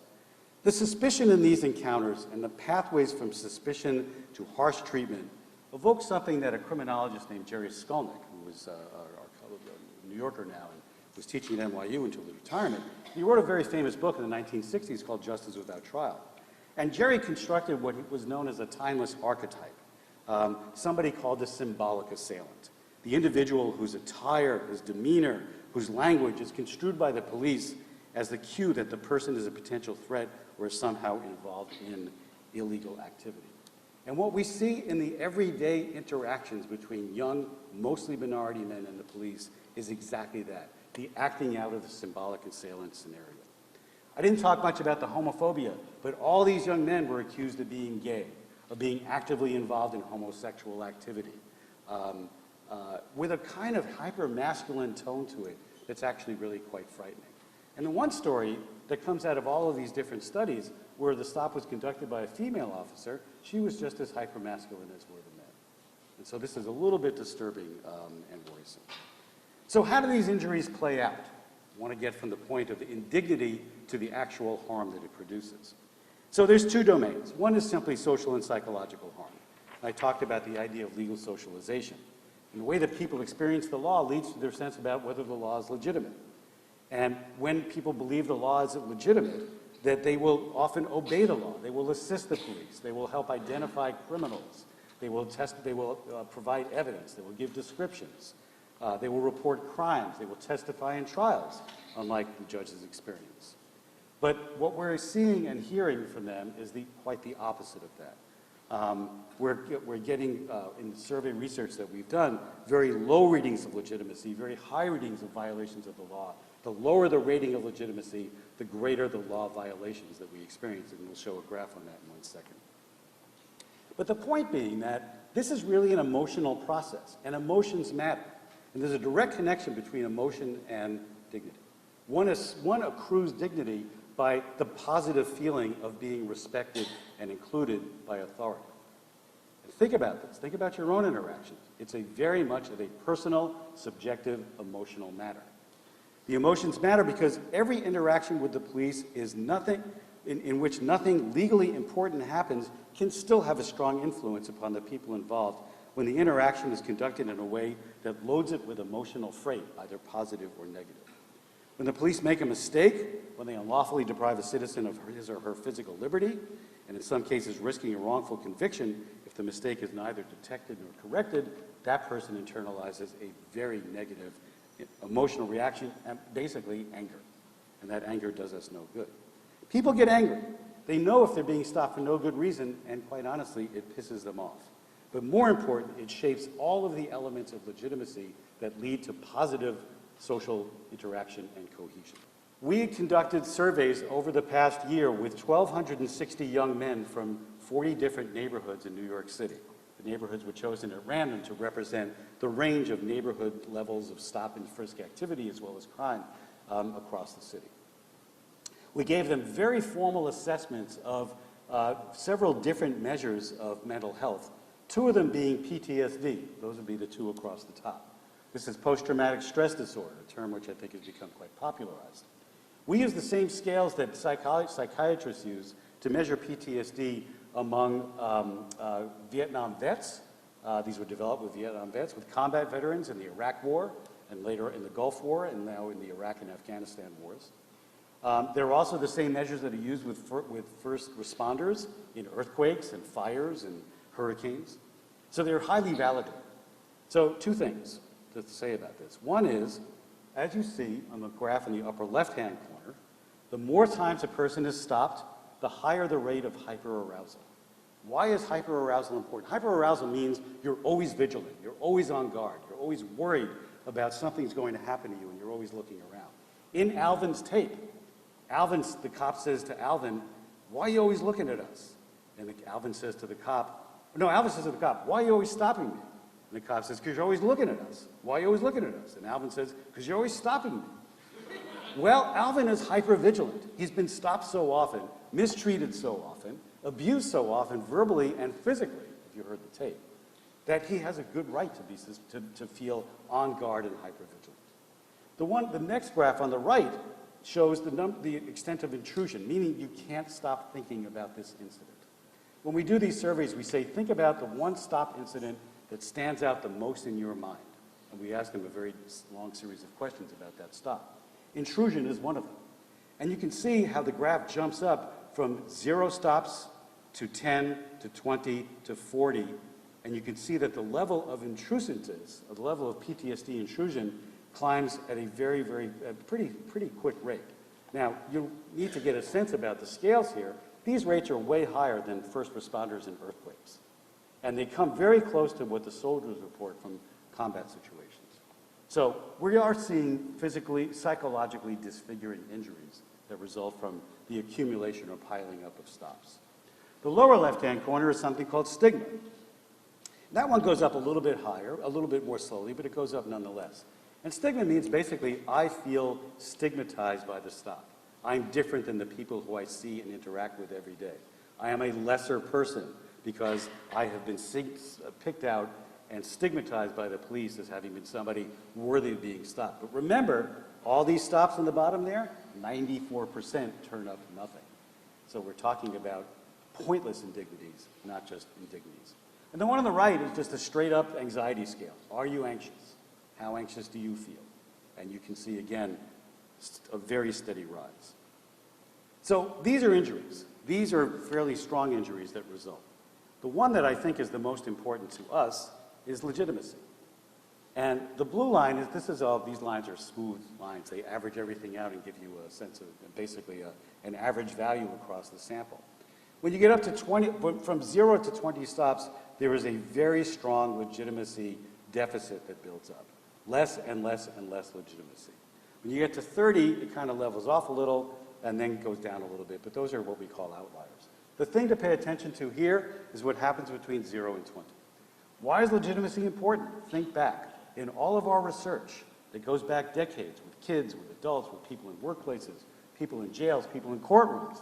The suspicion in these encounters and the pathways from suspicion to harsh treatment evoke something that a criminologist named Jerry Skolnick, who was our New Yorker now and was teaching at NYU until his retirement, he wrote a very famous book in the 1960s called Justice Without Trial. And Jerry constructed what was known as a timeless archetype, somebody called the symbolic assailant, the individual whose attire, whose demeanor, whose language is construed by the police as the cue that the person is a potential threat or is somehow involved in illegal activity. And what we see in the everyday interactions between young, mostly minority men and the police is exactly that, the acting out of the symbolic assailant scenario. I didn't talk much about the homophobia, but all these young men were accused of being gay, of being actively involved in homosexual activity, with a kind of hyper-masculine tone to it that's actually really quite frightening. And the one story that comes out of all of these different studies where the stop was conducted by a female officer, she was just as hyper-masculine as were the men. And so this is a little bit disturbing and worrisome. So how do these injuries play out? I want to get from the point of the indignity to the actual harm that it produces. So there's two domains. One is simply social and psychological harm. I talked about the idea of legal socialization. And the way that people experience the law leads to their sense about whether the law is legitimate. And when people believe the law is legitimate, that they will often obey the law. They will assist the police. They will help identify criminals. They will provide evidence. They will give descriptions. They will report crimes. They will testify in trials, unlike the judge's experience. But what we're seeing and hearing from them is quite the opposite of that. We're getting, in the survey research that we've done, very low readings of legitimacy, very high readings of violations of the law. The lower the rating of legitimacy, the greater the law violations that we experience, and we'll show a graph on that in 1 second. But the point being that this is really an emotional process, and emotions matter. And there's a direct connection between emotion and dignity. One accrues dignity by the positive feeling of being respected and included by authority. And think about this. Think about your own interactions. It's very much of a personal, subjective, emotional matter. The emotions matter because every interaction with the police is nothing in which nothing legally important happens can still have a strong influence upon the people involved when the interaction is conducted in a way that loads it with emotional freight, either positive or negative. When the police make a mistake, when they unlawfully deprive a citizen of his or her physical liberty, and in some cases risking a wrongful conviction, if the mistake is neither detected nor corrected, that person internalizes a very negative emotional reaction, and basically anger. And that anger does us no good. People get angry. They know if they're being stopped for no good reason, and quite honestly, it pisses them off. But more important, it shapes all of the elements of legitimacy that lead to positive social interaction and cohesion. We conducted surveys over the past year with 1,260 young men from 40 different neighborhoods in New York City. The neighborhoods were chosen at random to represent the range of neighborhood levels of stop and frisk activity as well as crime across the city. We gave them very formal assessments of several different measures of mental health, two of them being PTSD. Those would be the two across the top. This is post-traumatic stress disorder, a term which I think has become quite popularized. We use the same scales that psychiatrists use to measure PTSD among Vietnam vets. These were developed with Vietnam vets, with combat veterans in the Iraq War, and later in the Gulf War, and now in the Iraq and Afghanistan wars. There are also the same measures that are used with first responders in earthquakes and fires and hurricanes. So they're highly validated. So two things to say about this. One is, as you see on the graph in the upper left-hand corner, the more times a person is stopped, the higher the rate of hyperarousal. Why is hyperarousal important? Hyperarousal means you're always vigilant, you're always on guard, you're always worried about something's going to happen to you, and you're always looking around. In Alvin's tape, the cop says to Alvin, "Why are you always looking at us?" And Alvin says to the cop, Alvin says to the cop, "Why are you always stopping me?" And the cop says, "Because you're always looking at us." "Why are you always looking at us?" And Alvin says, "Because you're always stopping me." Well, Alvin is hypervigilant. He's been stopped so often, mistreated so often, abused so often verbally and physically, if you heard the tape, that he has a good right to feel on guard and hypervigilant. The next graph on the right shows the extent of intrusion, meaning you can't stop thinking about this incident. When we do these surveys, we say, think about the one stop incident that stands out the most in your mind. And we ask them a very long series of questions about that stop. Intrusion is one of them. And you can see how the graph jumps up from 0 stops to 10 to 20 to 40. And you can see that the level of intrusiveness, or the level of PTSD intrusion, climbs at a pretty quick rate. Now, you need to get a sense about the scales here. These rates are way higher than first responders in earthquakes. And they come very close to what the soldiers report from combat situations. So we are seeing physically, psychologically disfiguring injuries that result from the accumulation or piling up of stops. The lower left-hand corner is something called stigma. That one goes up a little bit higher, a little bit more slowly, but it goes up nonetheless. And stigma means basically, I feel stigmatized by the stop. I'm different than the people who I see and interact with every day. I am a lesser person because I have been picked out and stigmatized by the police as having been somebody worthy of being stopped. But remember, all these stops on the bottom there, 94% turn up nothing. So we're talking about pointless indignities, not just indignities. And the one on the right is just a straight-up anxiety scale. Are you anxious? How anxious do you feel? And you can see, again, a very steady rise. So these are injuries. These are fairly strong injuries that result. The one that I think is the most important to us is legitimacy. And the blue line is, these lines are smooth lines. They average everything out and give you a sense of basically an average value across the sample. When you get up to 20, from 0 to 20 stops, there is a very strong legitimacy deficit that builds up. Less and less and less legitimacy. When you get to 30, it kind of levels off a little and then goes down a little bit, but those are what we call outliers. The thing to pay attention to here is what happens between 0 and 20. Why is legitimacy important? Think back. In all of our research that goes back decades with kids, with adults, with people in workplaces, people in jails, people in courtrooms,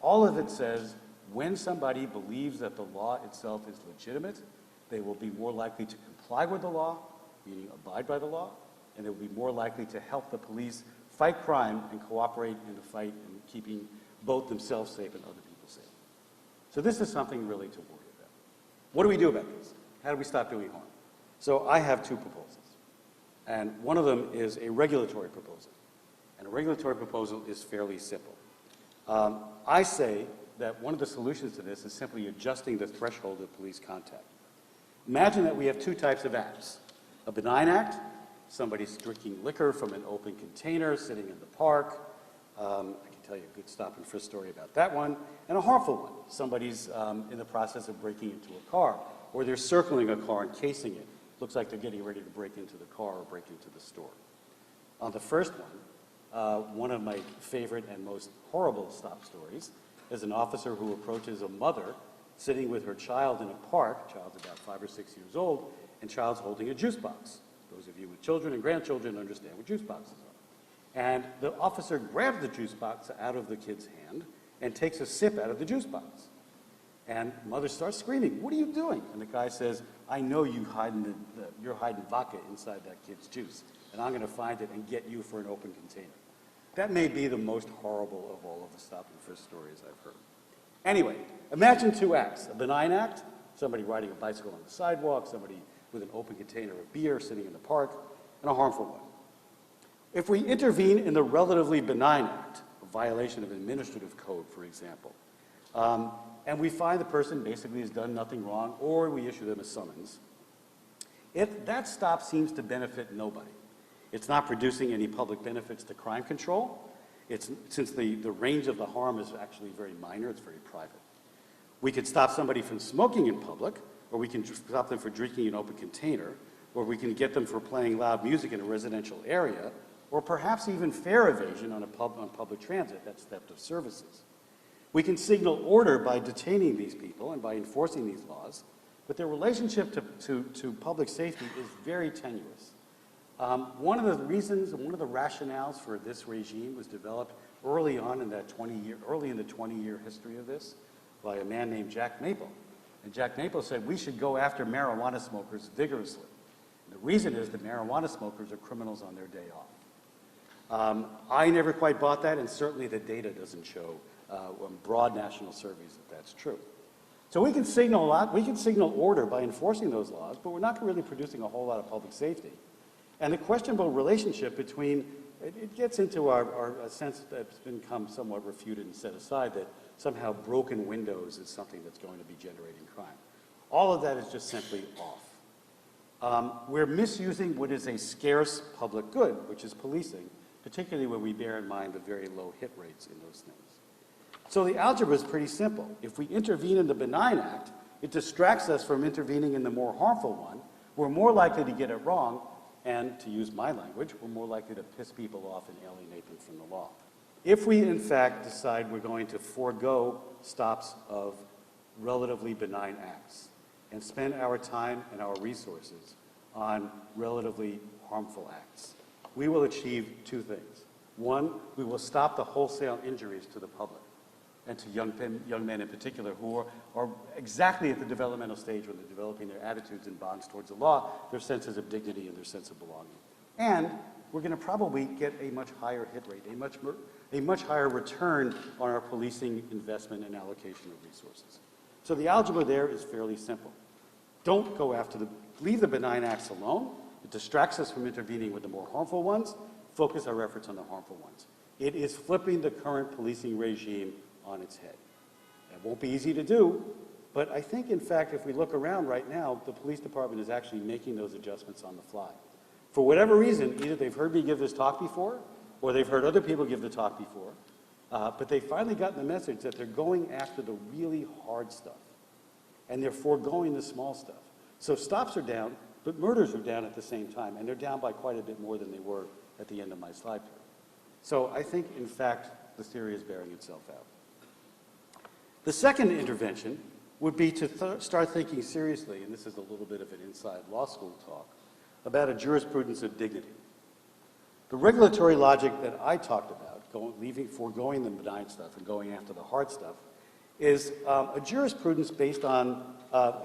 all of it says when somebody believes that the law itself is legitimate, they will be more likely to comply with the law, meaning abide by the law, and they will be more likely to help the police fight crime and cooperate in the fight in keeping both themselves safe and other people safe. So this is something really to worry about. What do we do about this? How do we stop doing harm? So I have two proposals. And one of them is a regulatory proposal. And a regulatory proposal is fairly simple. I say that one of the solutions to this is simply adjusting the threshold of police contact. Imagine that we have two types of acts. A benign act, somebody's drinking liquor from an open container, sitting in the park. I can tell you a good stop and frisk story about that one. And a harmful one, somebody's in the process of breaking into a car. or they're circling a car and casing it. Looks like they're getting ready to break into the car or break into the store. On the first one of my favorite and most horrible stop stories is an officer who approaches a mother sitting with her child in a park. Child's about 5 or 6 years old, and child's holding a juice box. Those of you with children and grandchildren understand what juice boxes are. And the officer grabs the juice box out of the kid's hand and takes a sip out of the juice box. And mother starts screaming, "What are you doing?" And the guy says, "I know you're hiding vodka inside that kid's juice, and I'm going to find it and get you for an open container." That may be the most horrible of all of the stop and frisk stories I've heard. Anyway, imagine two acts. A benign act, somebody riding a bicycle on the sidewalk, somebody with an open container of beer sitting in the park, and a harmful one. If we intervene in the relatively benign act, a violation of administrative code, for example, and we find the person basically has done nothing wrong, or we issue them a summons, that stop seems to benefit nobody. It's not producing any public benefits to crime control. Since the range of the harm is actually very minor, it's very private. We could stop somebody from smoking in public, or we can stop them for drinking in an open container, or we can get them for playing loud music in a residential area, or perhaps even fare evasion on public transit. That's theft of services. We can signal order by detaining these people and by enforcing these laws, but their relationship to public safety is very tenuous. One of the reasons, one of the rationales for this regime was developed early on in that 20-year history of this by a man named Jack Maple. And Jack Maple said we should go after marijuana smokers vigorously. And the reason is that marijuana smokers are criminals on their day off. I never quite bought that, and certainly the data doesn't show on broad national surveys that that's true. So we can signal a lot. We can signal order by enforcing those laws, but we're not really producing a whole lot of public safety. And the questionable relationship between, it gets into a sense that's become somewhat refuted and set aside that somehow broken windows is something that's going to be generating crime. All of that is just simply off. We're misusing what is a scarce public good, which is policing, particularly when we bear in mind the very low hit rates in those things. So the algebra is pretty simple. If we intervene in the benign act, it distracts us from intervening in the more harmful one. We're more likely to get it wrong, and to use my language, we're more likely to piss people off and alienate them from the law. If we, in fact, decide we're going to forego stops of relatively benign acts and spend our time and our resources on relatively harmful acts, we will achieve two things. One, we will stop the wholesale injuries to the public and to young men in particular who are exactly at the developmental stage when they're developing their attitudes and bonds towards the law, their senses of dignity and their sense of belonging. And we're going to probably get a much higher hit rate, a much higher return on our policing investment and allocation of resources. So the algebra there is fairly simple. Don't go after leave the benign acts alone. It distracts us from intervening with the more harmful ones. Focus our efforts on the harmful ones. It is flipping the current policing regime on its head. It won't be easy to do, but I think, in fact, if we look around right now, the police department is actually making those adjustments on the fly. For whatever reason, either they've heard me give this talk before, or they've heard other people give the talk before, but they've finally gotten the message that they're going after the really hard stuff, and they're foregoing the small stuff. So stops are down, but murders are down at the same time, and they're down by quite a bit more than they were at the end of my slide period. So I think, in fact, the theory is bearing itself out. The second intervention would be to start thinking seriously, and this is a little bit of an inside law school talk, about a jurisprudence of dignity. The regulatory logic that I talked about, foregoing the benign stuff and going after the hard stuff, is a jurisprudence based on,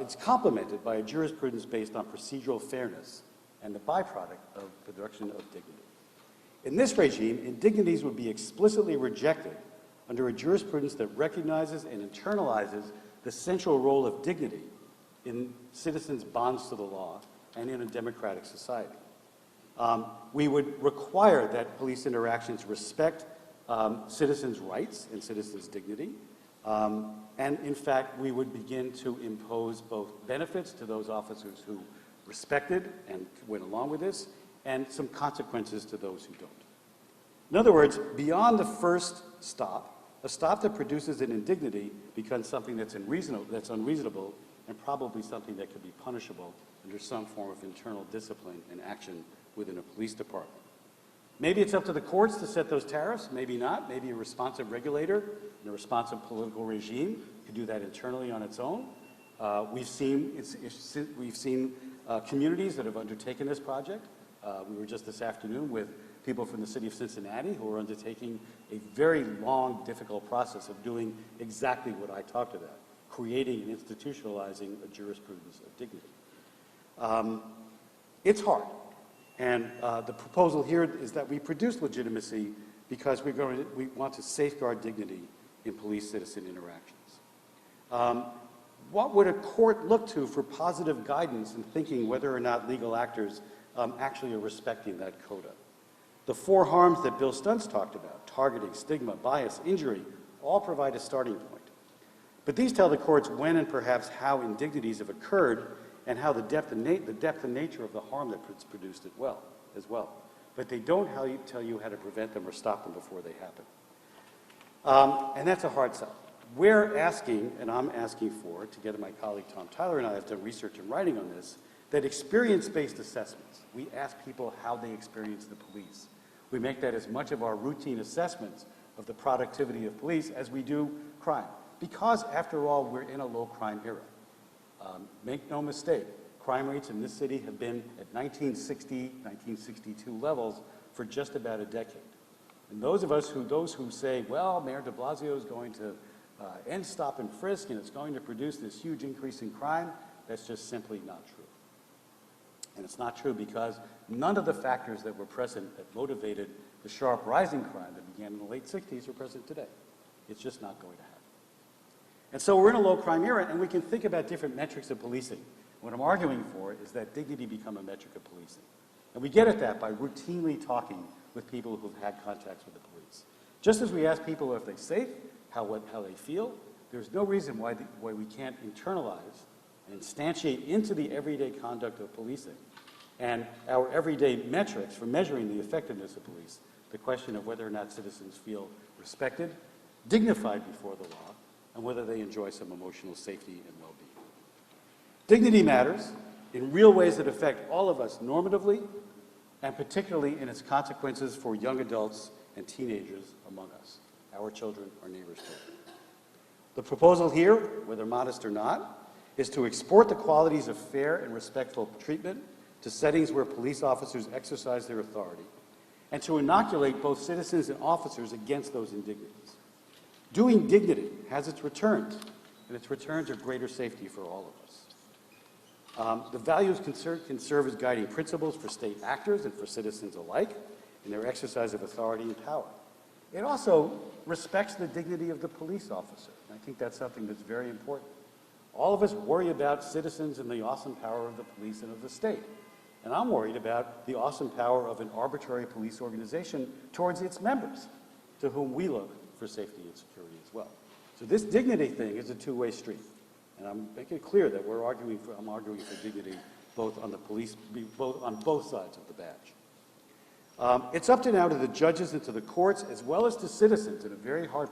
it's complemented by a jurisprudence based on procedural fairness and the byproduct of production of dignity. In this regime, indignities would be explicitly rejected under a jurisprudence that recognizes and internalizes the central role of dignity in citizens' bonds to the law and in a democratic society. We would require that police interactions respect citizens' rights and citizens' dignity. And in fact, we would begin to impose both benefits to those officers who respected and went along with this, and some consequences to those who don't. In other words, beyond the first stop, a stop that produces an indignity becomes something that's unreasonable and probably something that could be punishable under some form of internal discipline and action within a police department. Maybe it's up to the courts to set those tariffs, maybe not. Maybe a responsive regulator and a responsive political regime could do that internally on its own. We've seen communities that have undertaken this project. We were just this afternoon with people from the city of Cincinnati who are undertaking a very long, difficult process of doing exactly what I talked about, creating and institutionalizing a jurisprudence of dignity. It's hard. And the proposal here is that we produce legitimacy because we want to safeguard dignity in police-citizen interactions. What would a court look to for positive guidance in thinking whether or not legal actors actually are respecting that coda? The 4 harms that Bill Stuntz talked about, targeting, stigma, bias, injury, all provide a starting point. But these tell the courts when and perhaps how indignities have occurred and how the depth and nature of the harm that's produced as well. But they don't tell you how to prevent them or stop them before they happen. And that's a hard sell. We're asking, and I'm asking for, together my colleague Tom Tyler and I have done research and writing on this, that experience-based assessments, we ask people how they experience the police. We make that as much of our routine assessments of the productivity of police as we do crime. Because, after all, we're in a low-crime era. Make no mistake, crime rates in this city have been at 1960, 1962 levels for just about a decade. And those who say, well, Mayor de Blasio is going to end stop and frisk and it's going to produce this huge increase in crime, that's just simply not true. And it's not true because none of the factors that were present that motivated the sharp rising crime that began in the late 60s are present today. It's just not going to happen. And so we're in a low crime era, and we can think about different metrics of policing. What I'm arguing for is that dignity become a metric of policing. And we get at that by routinely talking with people who've had contacts with the police. Just as we ask people if they're safe, how they feel, there's no reason why we can't internalize and instantiate into the everyday conduct of policing and our everyday metrics for measuring the effectiveness of police, the question of whether or not citizens feel respected, dignified before the law, and whether they enjoy some emotional safety and well-being. Dignity matters in real ways that affect all of us normatively, and particularly in its consequences for young adults and teenagers among us, our children, our neighbors' children. The proposal here, whether modest or not, is to export the qualities of fair and respectful treatment to settings where police officers exercise their authority, and to inoculate both citizens and officers against those indignities. Doing dignity has its returns, and its returns are greater safety for all of us. The values can serve as guiding principles for state actors and for citizens alike in their exercise of authority and power. It also respects the dignity of the police officer, and I think that's something that's very important. All of us worry about citizens and the awesome power of the police and of the state. And I'm worried about the awesome power of an arbitrary police organization towards its members, to whom we look for safety and security as well. So this dignity thing is a two-way street. And I'm making it clear that I'm arguing for dignity both on both sides of the badge. It's up to now to the judges and to the courts, as well as to citizens in a very hard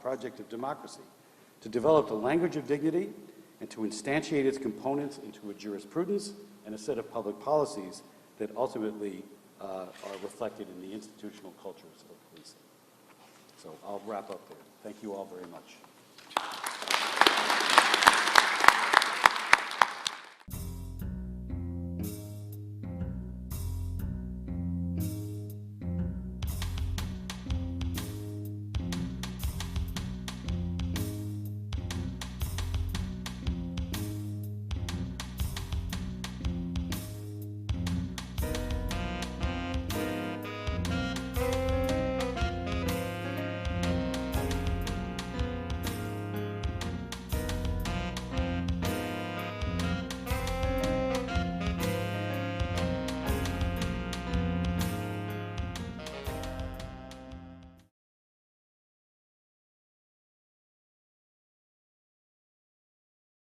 project of democracy, to develop the language of dignity and to instantiate its components into a jurisprudence and a set of public policies that ultimately are reflected in the institutional cultures of policing. So I'll wrap up there. Thank you all very much.